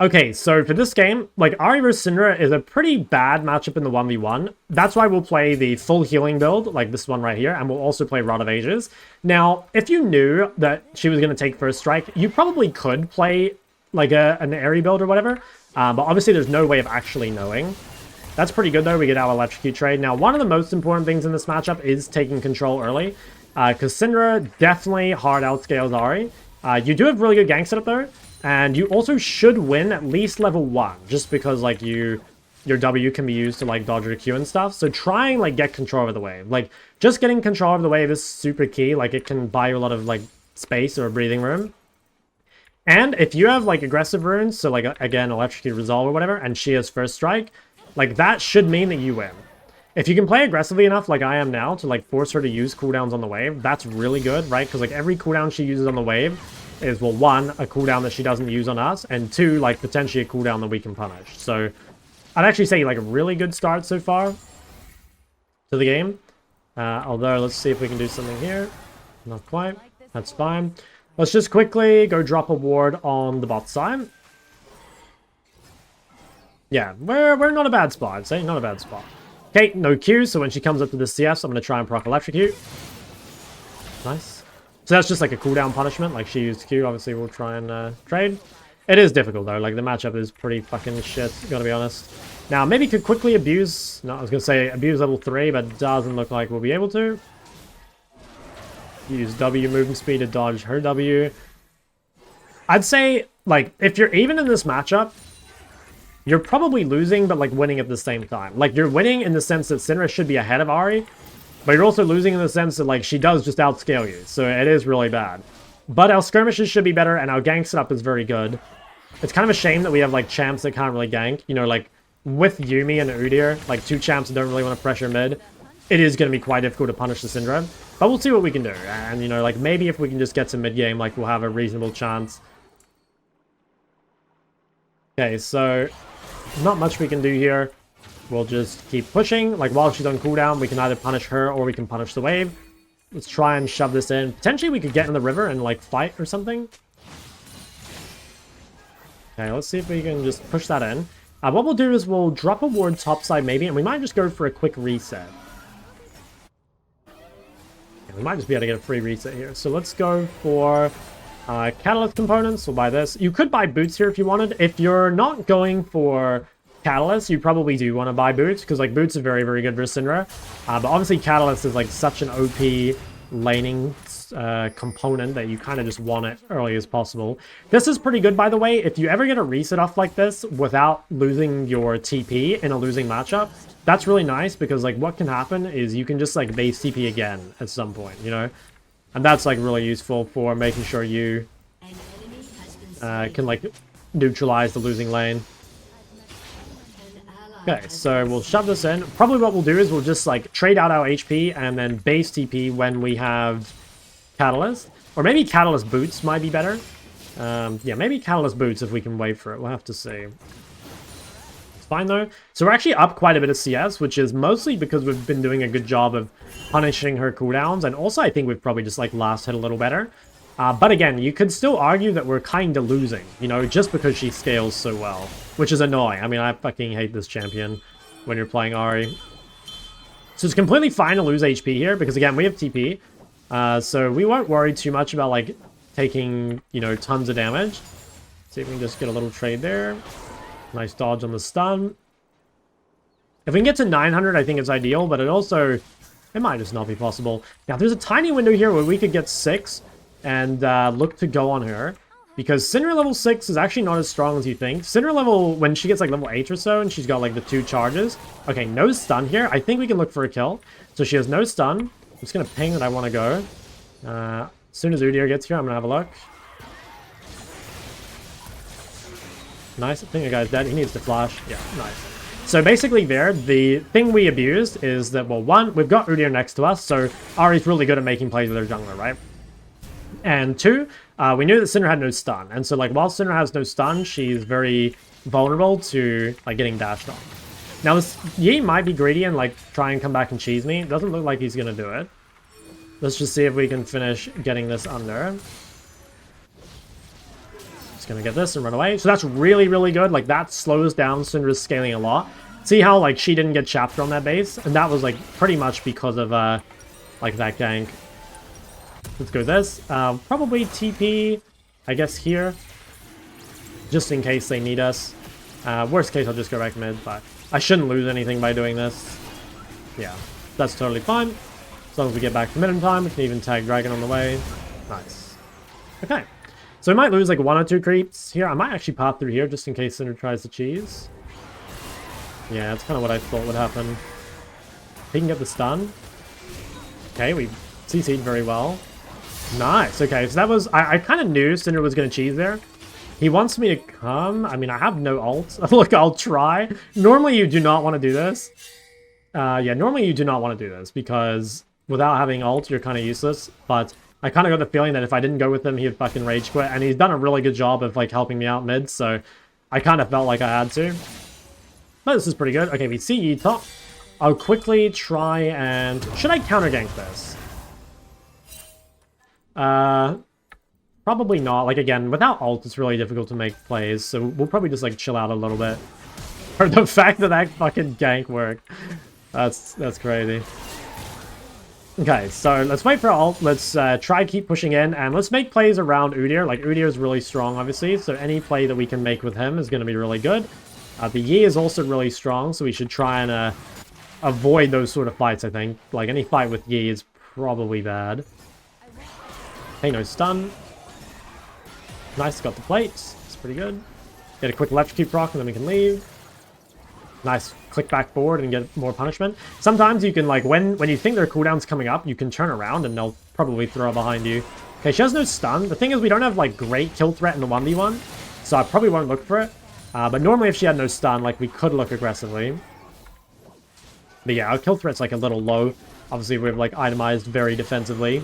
Okay, so for this game, like, Ahri vs Syndra is a pretty bad matchup in the 1v1. That's why we'll play the full healing build, like this one right here, and we'll also play Rod of Ages. Now, if you knew that she was going to take first strike, you probably could play, like, an Ahri build or whatever, but obviously there's no way of actually knowing. That's pretty good, though. We get our Electrocute trade. Now, one of the most important things in this matchup is taking control early, because Syndra definitely hard outscales Ahri. You do have really good gank setup, though. And you also should win at least level 1, just because, like, your W can be used to, like, dodge your Q and stuff. So try and, like, get control of the wave. Like, just getting control of the wave is super key. Like, it can buy you a lot of, like, space or breathing room. And if you have, like, aggressive runes, so, like, again, Electrocute Resolve or whatever, and she has First Strike, like, that should mean that you win. If you can play aggressively enough, like I am now, to, like, force her to use cooldowns on the wave, that's really good, right? Because, like, every cooldown she uses on the wave is, well, 1, a cooldown that she doesn't use on us, and 2, like, potentially a cooldown that we can punish. So, I'd actually say, like, a really good start so far to the game. Although, let's see if we can do something here. Not quite. That's fine. Let's just quickly go drop a ward on the bot side. Yeah, we're not a bad spot, I'd say. Not a bad spot. Okay, no Q, so when she comes up to the CS, I'm going to try and proc Electrocute. Nice. So that's just like a cooldown punishment, like she used Q, obviously we'll try and trade. It is difficult though, like the matchup is pretty fucking shit, gotta be honest. Now, maybe could quickly abuse, no, I was gonna say abuse level 3, but doesn't look like we'll be able to. Use W movement speed to dodge her W. I'd say, like, if you're even in this matchup, you're probably losing, but like winning at the same time. Like, you're winning in the sense that Syndra should be ahead of Ahri, but you're also losing in the sense that, like, she does just outscale you. So it is really bad. But our skirmishes should be better, and our gank setup is very good. It's kind of a shame that we have, like, champs that can't really gank. You know, like, with Yuumi and Udyr, like, 2 champs that don't really want to pressure mid, it is going to be quite difficult to punish the Syndra. But we'll see what we can do. And, you know, like, maybe if we can just get to mid-game, like, we'll have a reasonable chance. Okay, so not much we can do here. We'll just keep pushing. Like, while she's on cooldown, we can either punish her or we can punish the wave. Let's try and shove this in. Potentially, we could get in the river and, like, fight or something. Okay, let's see if we can just push that in. What we'll do is we'll drop a ward topside, maybe, and we might just go for a quick reset. Yeah, we might just be able to get a free reset here. So let's go for catalyst components. We'll buy this. You could buy boots here if you wanted. If you're not going for Catalyst, you probably do want to buy boots, because, like, boots are very, very good versus Syndra. But obviously Catalyst is, like, such an OP laning component that you kind of just want it early as possible. This is pretty good, by the way. If you ever get a reset off like this without losing your TP in a losing matchup, that's really nice, because, like, what can happen is you can just, like, base TP again at some point, you know? And that's, like, really useful for making sure you can, like, neutralize the losing lane. Okay, so we'll shove this in. Probably what we'll do is we'll just, like, trade out our HP and then base TP when we have Catalyst. Or maybe Catalyst Boots might be better. Yeah, maybe Catalyst Boots if we can wait for it. We'll have to see. It's fine, though. So we're actually up quite a bit of CS, which is mostly because we've been doing a good job of punishing her cooldowns. And also, I think we've probably just, like, last hit a little better. But again, you could still argue that we're kind of losing, you know, just because she scales so well, which is annoying. I mean, I fucking hate this champion when you're playing Ahri. So it's completely fine to lose HP here, because, again, we have TP. So we won't worry too much about, like, taking, you know, tons of damage. See if we can just get a little trade there. Nice dodge on the stun. If we can get to 900, I think it's ideal, but it also, it might just not be possible. Now, there's a tiny window here where we could get 6 and look to go on her, because Syndra level 6 is actually not as strong as you think. Syndra level, when she gets, like, level 8 or so, and she's got, like, the 2 charges. Okay, no stun here. I think we can look for a kill. So she has no stun. I'm just gonna ping that I want to go. As soon as Udyr gets here, I'm gonna have a look. Nice. I think the guy's dead. He needs to flash. Yeah, nice. So basically there, the thing we abused is that, well, one, we've got Udyr next to us, so Ahri's really good at making plays with her jungler, right? And 2, we knew that Syndra had no stun. And so, like, while Syndra has no stun, she's very vulnerable to, like, getting dashed on. Now, this Yi might be greedy and, like, try and come back and cheese me. It doesn't look like he's going to do it. Let's just see if we can finish getting this under. Just gonna get this and run away. So that's really, really good. Like, that slows down Syndra's scaling a lot. See how, like, she didn't get chapped on that base? And that was, like, pretty much because of, like, that gank. Let's go this. Probably TP, I guess, here. Just in case they need us. Worst case, I'll just go back mid, but I shouldn't lose anything by doing this. Yeah, that's totally fine. As long as we get back to mid in time, we can even tag Dragon on the way. Nice. Okay. So we might lose like 1 or 2 creeps here. I might actually pop through here just in case Syndra tries to cheese. Yeah, that's kind of what I thought would happen. He can get the stun. Okay, we CC'd very well. Nice. Okay, so that was... I kind of knew Syndra was going to cheese there. He wants me to come. I mean, I have no ult. Look, I'll try. Normally, you do not want to do this. Yeah, normally you do not want to do this because without having ult, you're kind of useless. But I kind of got the feeling that if I didn't go with him, he'd fucking rage quit. And he's done a really good job of, like, helping me out mid. So I kind of felt like I had to. But this is pretty good. Okay, we see Yi top. I'll quickly try and... Should I counter gank this? Probably not. Like, again, without ult, it's really difficult to make plays. So we'll probably just, like, chill out a little bit. For the fact that that fucking gank worked. That's crazy. Okay, so let's wait for ult. Let's try keep pushing in, and let's make plays around Udyr. Like, Udyr is really strong, obviously, so any play that we can make with him is going to be really good. The Yi is also really strong, so we should try and avoid those sort of fights, I think. Like, any fight with Yi is probably bad. Hey, no stun. Nice, got the plates. It's pretty good. Get a quick electrocute proc, and then we can leave. Nice, click back forward and get more punishment. Sometimes you can, like, when you think their cooldown's coming up, you can turn around and they'll probably throw behind you. Okay, she has no stun. The thing is, we don't have, like, great kill threat in the 1v1, so I probably won't look for it. But normally if she had no stun, like, we could look aggressively. But yeah, our kill threat's, like, a little low. Obviously, we've, like, itemized very defensively.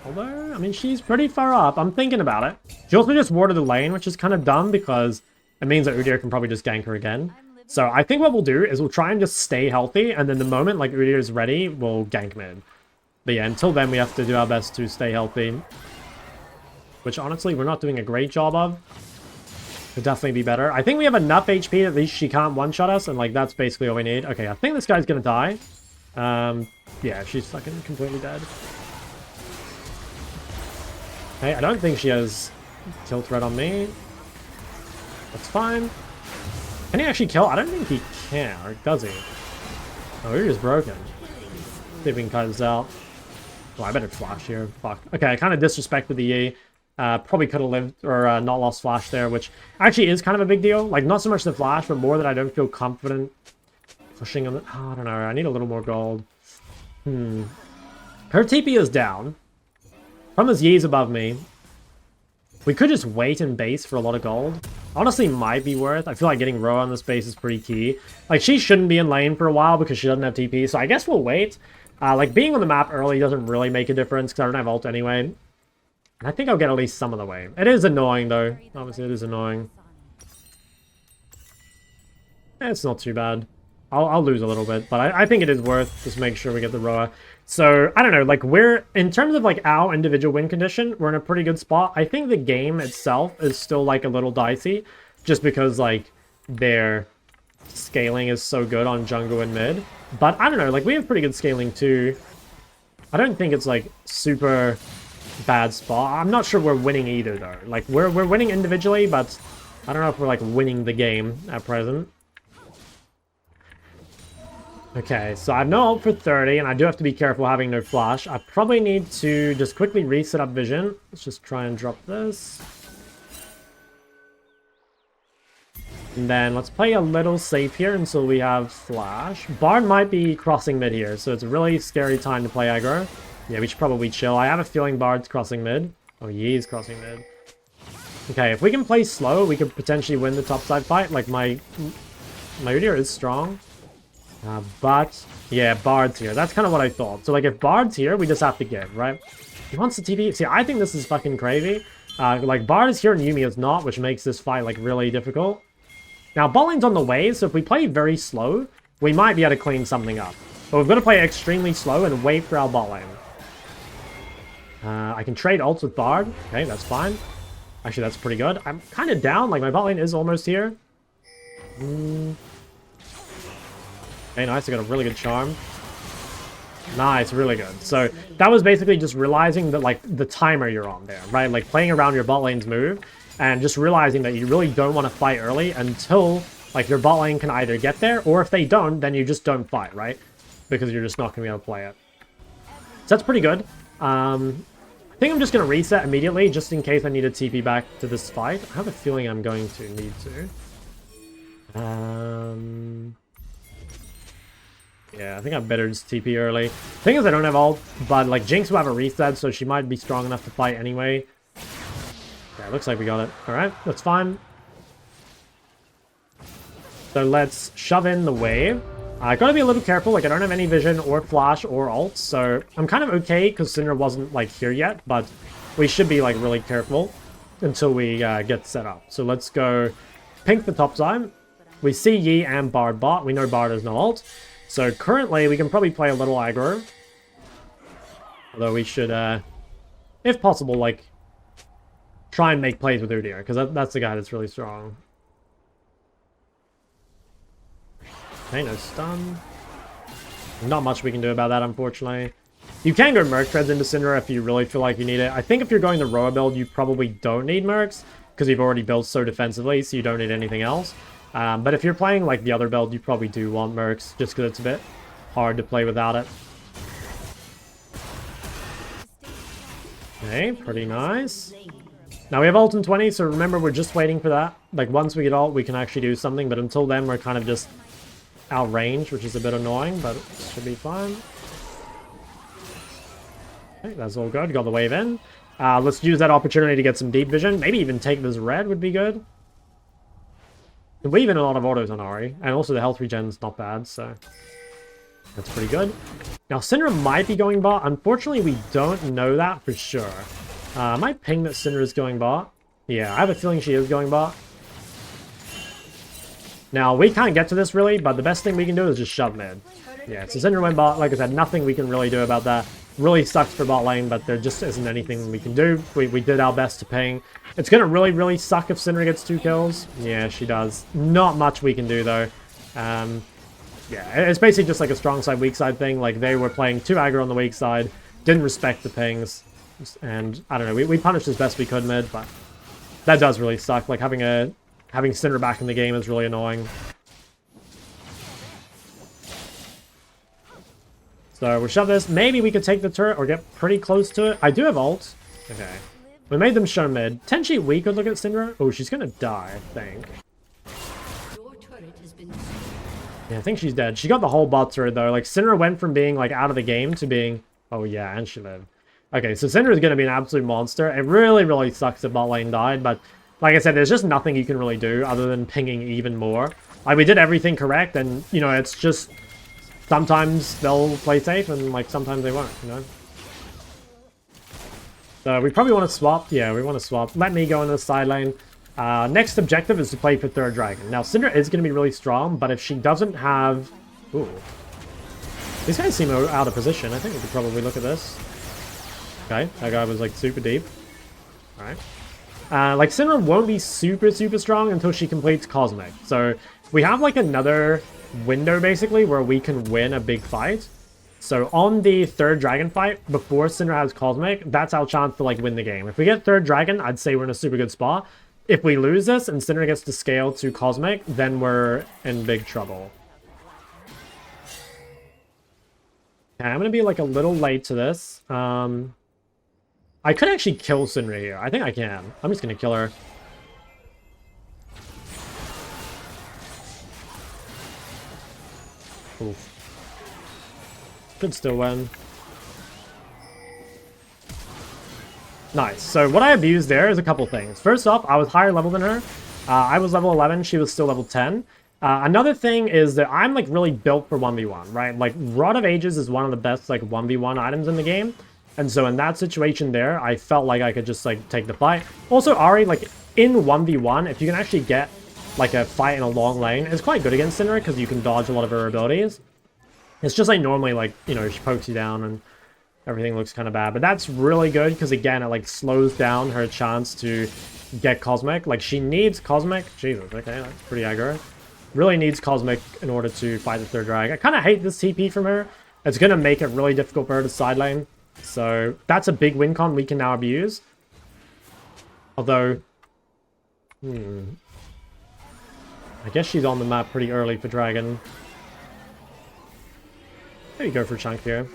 Although, I mean, she's pretty far up. I'm thinking about it. She also just warded the lane, which is kind of dumb because it means that Udyr can probably just gank her again. So I think what we'll do is we'll try and just stay healthy, and then the moment, like, Udyr is ready, we'll gank mid. But yeah, until then, we have to do our best to stay healthy. Which, honestly, we're not doing a great job of. Could definitely be better. I think we have enough HP that at least she can't one-shot us, and, like, that's basically all we need. Okay, I think this guy's gonna die. Yeah, she's fucking completely dead. Okay, I don't think she has kill threat on me. That's fine. Can he actually kill? I don't think he can, or does he? Oh, he is broken. See if we can cut this out. Oh, I better flash here. Fuck. Okay, I kind of disrespected the Yi. Probably could have lived, or not lost flash there, which actually is kind of a big deal. Like, not so much the flash, but more that I don't feel confident pushing on it. Oh, I don't know. I need a little more gold. Her TP is down. Problem is, Yi's above me. We could just wait in base for a lot of gold. Honestly, might be worth. I feel like getting Roa on this base is pretty key. Like, she shouldn't be in lane for a while because she doesn't have TP, so I guess we'll wait. Like, being on the map early doesn't really make a difference because I don't have ult anyway. And I think I'll get at least some of the way. It is annoying, though. Obviously, it is annoying. It's not too bad. I'll lose a little bit, but I think it is worth just make sure we get the Roa. So, I don't know, like, we're, in terms of, like, our individual win condition, we're in a pretty good spot. I think the game itself is still, like, a little dicey, just because, like, their scaling is so good on jungle and mid. But, I don't know, like, we have pretty good scaling, too. I don't think it's, like, super bad spot. I'm not sure we're winning either, though. Like, we're winning individually, but I don't know if we're, like, winning the game at present. Okay, so I have no ult for 30, and I do have to be careful having no flash. I probably need to just quickly reset up vision. Let's just try and drop this. And then let's play a little safe here until we have flash. Bard might be crossing mid here, so it's a really scary time to play aggro. Yeah, we should probably chill. I have a feeling Bard's crossing mid. Oh, Yi's crossing mid. Okay, if we can play slow, we could potentially win the topside fight. Like, my Udyr is strong. But, yeah, Bard's here. That's kind of what I thought. So, like, if Bard's here, we just have to give, right? He wants the TP. See, I think this is fucking crazy. Like, Bard is here and Yuumi is not, which makes this fight, like, really difficult. Now, bot lane's on the way, so if we play very slow, we might be able to clean something up. But we've got to play extremely slow and wait for our bot lane. I can trade ults with Bard. Okay, that's fine. Actually, that's pretty good. I'm kind of down. Like, my bot lane is almost here. Okay, nice. I got a really good charm. Nice, really good. So that was basically just realizing that, like, the timer you're on there, right? Like, playing around your bot lane's move and just realizing that you really don't want to fight early until, like, your bot lane can either get there, or if they don't, then you just don't fight, right? Because you're just not going to be able to play it. So that's pretty good. I think I'm just going to reset immediately, just in case I need to TP back to this fight. I have a feeling I'm going to need to. Yeah, I think I better just TP early. Thing is, I don't have ult, but, like, Jinx will have a reset, so she might be strong enough to fight anyway. Yeah, looks like we got it. Alright, that's fine. So let's shove in the wave. I gotta be a little careful, like, I don't have any vision or flash or ult, so I'm kind of okay because Syndra wasn't, like, here yet, but we should be, like, really careful until we get set up. So let's go pink the top side. We see Yi and Bard bot. We know Bard has no ult. So currently we can probably play a little aggro. Although we should, if possible, like, try and make plays with Udyr, because that's the guy that's really strong. Okay, no stun. Not much we can do about that, unfortunately. You can go Merc Treads into Syndra if you really feel like you need it. I think if you're going the Roa build, you probably don't need Mercs, because you've already built so defensively, so you don't need anything else. But if you're playing, like, the other build, you probably do want Mercs, just because it's a bit hard to play without it. Okay, pretty nice. Now we have ult in 20, so remember, we're just waiting for that. Like, once we get ult, we can actually do something, but until then, we're kind of just outrange, which is a bit annoying, but it should be fine. Okay, that's all good. Got the wave in. Let's use that opportunity to get some deep vision. Maybe even take this red would be good. We even a lot of autos on Ahri, and also the health regen's not bad, so that's pretty good. Now, Syndra might be going bot. Unfortunately, we don't know that for sure. I might ping that Syndra is going bot. Yeah, I have a feeling she is going bot. Now, we can't get to this, really, but the best thing we can do is just shove mid. Yeah, so Syndra went bot. Like I said, nothing we can really do about that. Really sucks for bot lane, but there just isn't anything we can do. We did our best to ping. It's going to really, really suck if Syndra gets 2 kills. Yeah, she does. Not much we can do, though. Yeah, it's basically just like a strong side, weak side thing. Like, they were playing too aggro on the weak side, didn't respect the pings, and I don't know, we punished as best we could mid, but that does really suck. Like, having Syndra back in the game is really annoying. So we'll shove this. Maybe we could take the turret or get pretty close to it. I do have ult. Okay. We made them show mid. Potentially we could look at Syndra. Oh, she's gonna die, I think. Yeah, I think she's dead. She got the whole bot turret, though. Like, Syndra went from being, like, out of the game to being... Oh, yeah, and she lived. Okay, so Syndra is gonna be an absolute monster. It really, really sucks that bot lane died, but... Like I said, there's just nothing you can really do other than pinging even more. Like, we did everything correct, and, you know, it's just... Sometimes they'll play safe, and, like, sometimes they won't, you know? So we probably want to swap. Yeah, we want to swap. Let me go into the side lane. Next objective is to play for third dragon. Now, Syndra is going to be really strong, but if she doesn't have... Ooh. These guys seem out of position. I think we could probably look at this. Okay, that guy was, like, super deep. Alright. Like, Syndra won't be super, super strong until she completes Cosmic. So we have, like, another window, basically, where we can win a big fight. So on the third dragon fight, before Syndra has Cosmic, that's our chance to, like, win the game. If we get third dragon, I'd say we're in a super good spot. If we lose this and Syndra gets to scale to Cosmic, then we're in big trouble. Okay, I'm going to be, like, a little late to this. I could actually kill Syndra here. I think I can. I'm just going to kill her. Oof. Could still win. Nice. So what I abused there is a couple things. First off, I was higher level than her. I was level 11. She was still level 10. Another thing is that I'm, like, really built for 1v1, right? Like, Rod of Ages is one of the best, like, 1v1 items in the game. And so in that situation there, I felt like I could just, like, take the fight. Also, Ahri, like, in 1v1, if you can actually get, like, a fight in a long lane, it's quite good against Syndra because you can dodge a lot of her abilities. It's just, like, normally, like, you know, she pokes you down and everything looks kind of bad. But that's really good because, again, it, like, slows down her chance to get Cosmic. Like, she needs Cosmic. Jesus, okay, that's pretty aggro. Really needs Cosmic in order to fight the third drag. I kind of hate this TP from her. It's going to make it really difficult for her to side lane. So that's a big win con we can now abuse. Although, I guess she's on the map pretty early for Dragon. Maybe go for Chunk here.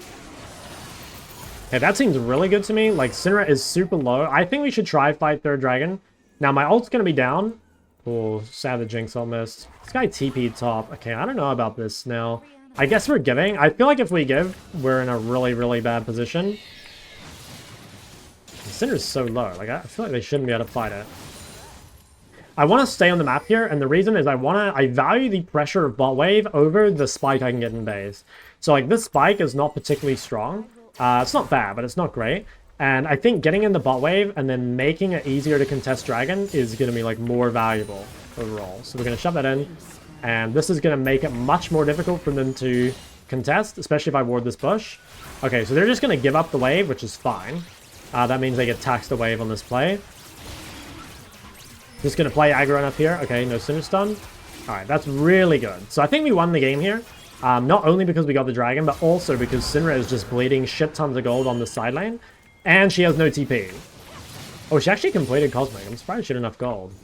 Okay, that seems really good to me. Like, Syndra is super low. I think we should try fight third Dragon. Now, my ult's going to be down. Oh, sad the Jinx almost. This guy TP'd top. Okay, I don't know about this now. I guess we're giving. I feel like if we give, we're in a really, really bad position. Syndra's so low. Like, I feel like they shouldn't be able to fight it. I want to stay on the map here, and the reason is I value the pressure of bot wave over the spike I can get in base. So, like, this spike is not particularly strong. It's not bad, but it's not great. And I think getting in the bot wave and then making it easier to contest Dragon is going to be, like, more valuable overall. So we're going to shove that in. And this is going to make it much more difficult for them to contest, especially if I ward this bush. Okay, so they're just going to give up the wave, which is fine. That means they get taxed the wave on this play. Just going to play aggro up here. Okay, no Syndra stun. Alright, that's really good. So I think we won the game here. Not only because we got the dragon, but also because Syndra is just bleeding shit tons of gold on the side lane. And she has no TP. Oh, she actually completed Cosmic. I'm surprised she had enough gold.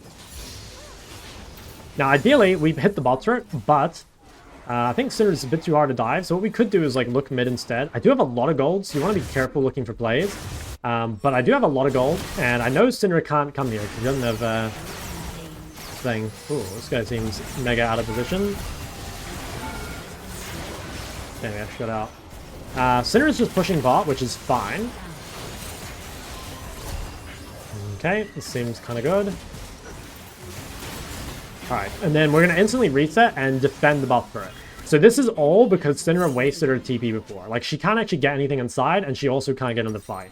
Now, ideally, we've hit the bot turret, but I think Syndra's a bit too hard to dive. So what we could do is like look mid instead. I do have a lot of gold, so you want to be careful looking for plays. But I do have a lot of gold, and I know Syndra can't come here because he doesn't have thing. Ooh, this guy seems mega out of position. Damn, we actually got out. Syndra's just pushing bot, which is fine. Okay, this seems kind of good. Alright, and then we're going to instantly reset and defend the buff for it. So this is all because Syndra wasted her TP before. Like, she can't actually get anything inside, and she also can't get in the fight.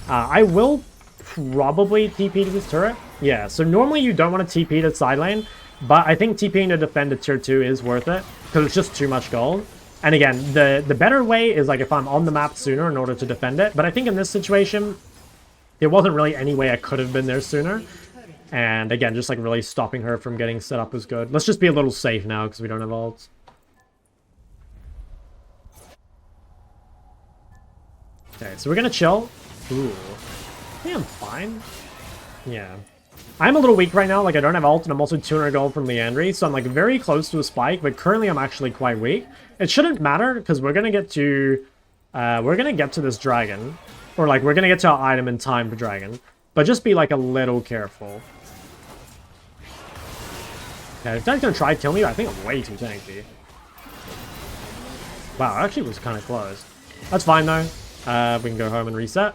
I will probably TP to this turret. Yeah, so normally you don't want to TP to side lane, but I think TPing to defend a tier 2 is worth it, because it's just too much gold. And again, the better way is like if I'm on the map sooner in order to defend it, but I think in this situation, there wasn't really any way I could have been there sooner. And again, just like really stopping her from getting set up was good. Let's just be a little safe now because we don't have ults. Okay, so we're gonna chill. Ooh. I think I'm fine. Yeah. I'm a little weak right now, like I don't have ult and I'm also 200 gold from Leandry, so I'm like very close to a spike, but currently I'm actually quite weak. It shouldn't matter because we're gonna get to this dragon. Or like we're gonna get to our item in time for dragon. But just be like a little careful. Okay, if that's gonna try to kill me, I think I'm way too tanky. Wow, it actually was kind of close. That's fine though. We can go home and reset.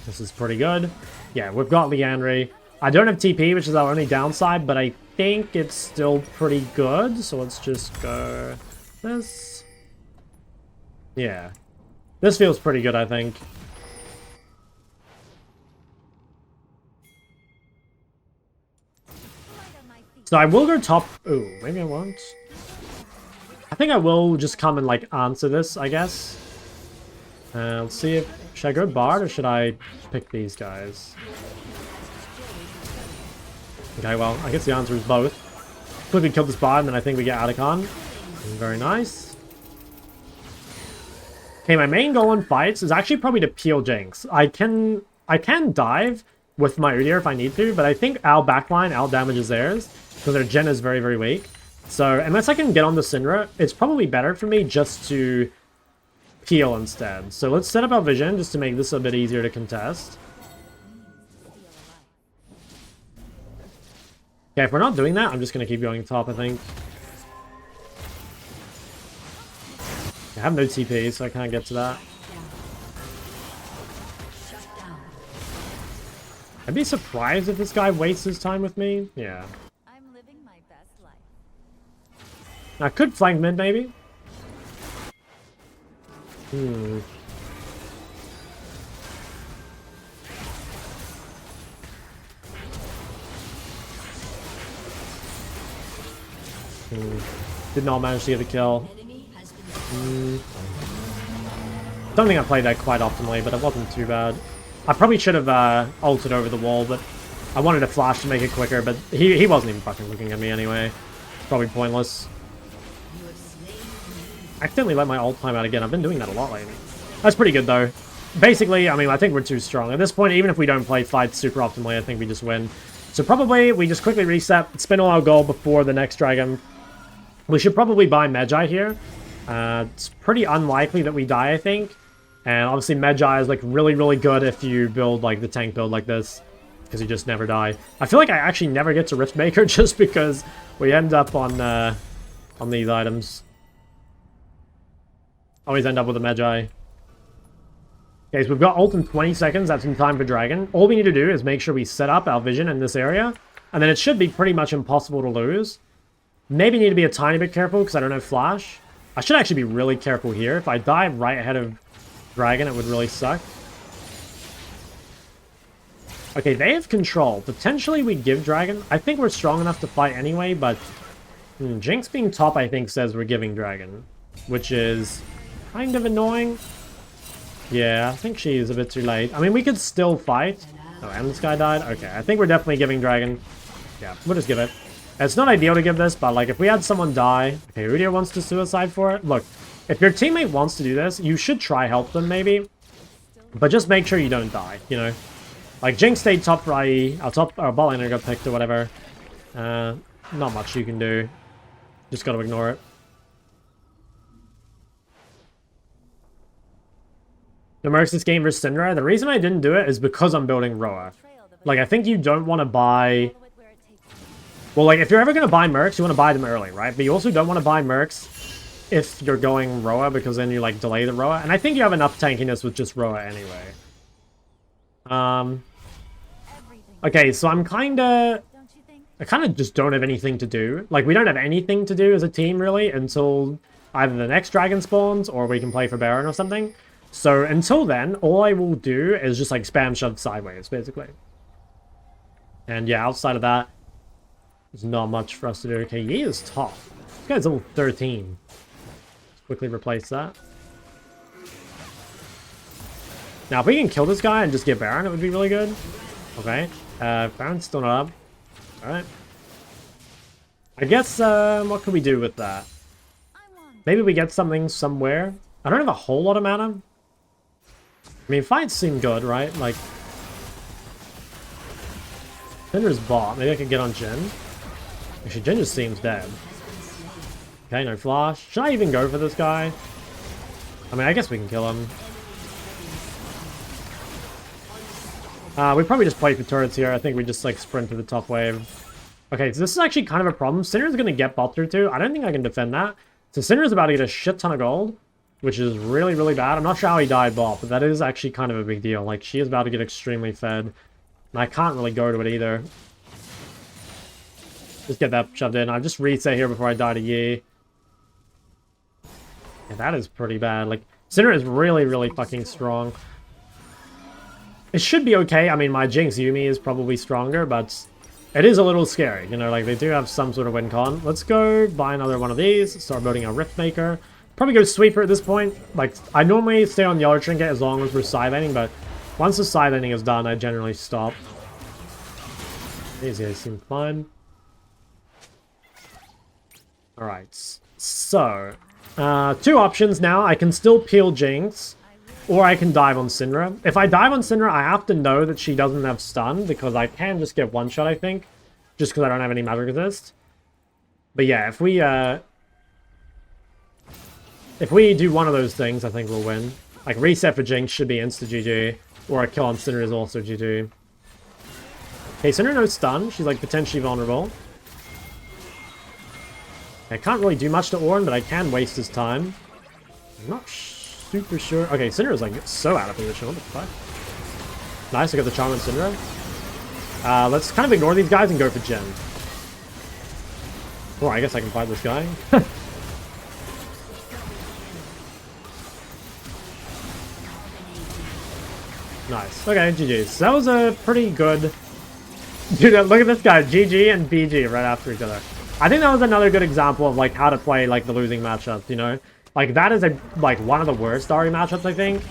This is pretty good. Yeah, we've got Leandry. I don't have TP, which is our only downside, but I think it's still pretty good. So let's just go this. Yeah. This feels pretty good, I think. So I will go top. Ooh, maybe I won't. I think I will just come and like answer this, I guess. Let's see if... Should I go Bard or should I pick these guys? Okay, well, I guess the answer is both. Quickly kill this Bard and then I think we get Atacon. Very nice. Okay, my main goal in fights is actually probably to peel Jinx. I can dive with my Udyr if I need to, but I think our backline out-damages theirs because their gen is very, very weak. So unless I can get on the Syndra, it's probably better for me just to peel instead. So let's set up our vision just to make this a bit easier to contest. Okay, if we're not doing that, I'm just going to keep going top, I think. I have no TP, so I can't get to that. I'd be surprised if this guy wastes his time with me. Yeah. I'm living my best life. I could flank mid, maybe. Hmm. Did not manage to get a kill. Don't think I played that quite optimally, but it wasn't too bad. I probably should have ulted over the wall, but I wanted to flash to make it quicker, but he wasn't even fucking looking at me anyway. Probably pointless. I accidentally let my ult time out again. I've been doing that a lot lately. That's pretty good, though. Basically, I mean, I think we're too strong. At this point, even if we don't play fights super optimally, I think we just win. So probably we just quickly reset, spin all our gold before the next dragon. We should probably buy Magi here. It's pretty unlikely that we die, I think. And obviously Magi is like really, really good if you build like the tank build like this. Because you just never die. I feel like I actually never get to Riftmaker just because we end up on these items. Always end up with a Magi. Okay, so we've got ult in 20 seconds. That's in time for Dragon. All we need to do is make sure we set up our vision in this area. And then it should be pretty much impossible to lose. Maybe need to be a tiny bit careful because I don't have Flash. I should actually be really careful here. If I die right ahead of Dragon, it would really suck. Okay, they have control. Potentially we give Dragon. I think we're strong enough to fight anyway, but... Jinx being top, I think, says we're giving Dragon. Which is kind of annoying. Yeah, I think she's a bit too late. I mean, we could still fight. Oh, and this guy died? Okay, I think we're definitely giving Dragon. Yeah, we'll just give it. It's not ideal to give this, but, like, if we had someone die... Okay, Udyr wants to suicide for it. Look, if your teammate wants to do this, you should try help them, maybe. But just make sure you don't die, you know? Like, Jinx stayed top right, our bot laner got picked or whatever. Not much you can do. Just gotta ignore it. The Mercs this game versus Syndra. The reason I didn't do it is because I'm building Roa. Like, I think you don't want to buy... Well, like, if you're ever going to buy Mercs, you want to buy them early, right? But you also don't want to buy Mercs if you're going Roa, because then you, like, delay the Roa. And I think you have enough tankiness with just Roa anyway. Okay, so I'm kinda... I kind of just don't have anything to do. Like, we don't have anything to do as a team, really, until either the next dragon spawns, or we can play for Baron or something. So, until then, all I will do is just, like, spam shove sideways, basically. And, yeah, outside of that, there's not much for us to do. Okay, Yi is top. This guy's level 13. Let's quickly replace that. Now, if we can kill this guy and just get Baron, it would be really good. Okay. Baron's still not up. Alright. I guess, what can we do with that? Maybe we get something somewhere. I don't have a whole lot of mana. I mean, fights seem good, right? Like... Jinder's bot. Maybe I could get on Jin. Actually, Jin just seems dead. Okay, no flash. Should I even go for this guy? I mean, I guess we can kill him. We probably just play for turrets here. I think we just, like, sprint to the top wave. Okay, so this is actually kind of a problem. Syndra's gonna get bot through too. I don't think I can defend that. So Syndra's about to get a shit ton of gold, which is really, really bad. I'm not sure how he died bot, but that is actually kind of a big deal. Like, she is about to get extremely fed. And I can't really go to it either. Just get that shoved in. I'll just reset here before I die to Yi. Yeah, that is pretty bad. Like, Syndra is really, really fucking strong. It should be okay. I mean, my Jinx Yuumi is probably stronger, but it is a little scary. You know, like, they do have some sort of win con. Let's go buy another one of these. Start building a Riftmaker. Probably go Sweeper at this point. Like, I normally stay on Yellow Trinket as long as we're side laning, but once the side laning is done, I generally stop. These guys seem fine. Alright, so... two options now. I can still peel Jinx, or I can dive on Syndra. If I dive on Syndra, I have to know that she doesn't have stun, because I can just get one shot, I think. Just because I don't have any magic resist. But yeah, if we do one of those things, I think we'll win. Like, reset for Jinx should be insta-GG, or a kill on Syndra is also GG. Okay, Syndra no stun. She's, like, potentially vulnerable. I can't really do much to Ornn, but I can waste his time. I'm not super sure. Okay, Syndra's, like, so out of position. What the fuck? Nice, I got the charm on Syndra. Let's kind of ignore these guys and go for Jin. Oh, I guess I can fight this guy. Nice. Okay, GG's. That was a pretty good... Dude, look at this guy. GG and BG right after each other. I think that was another good example of, like, how to play, like, the losing matchups, you know? Like, that is, like, one of the worst Ahri matchups, I think.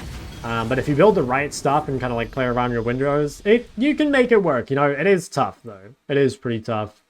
But if you build the right stuff and kind of like play around your windows, you can make it work. You know, it is tough though. It is pretty tough.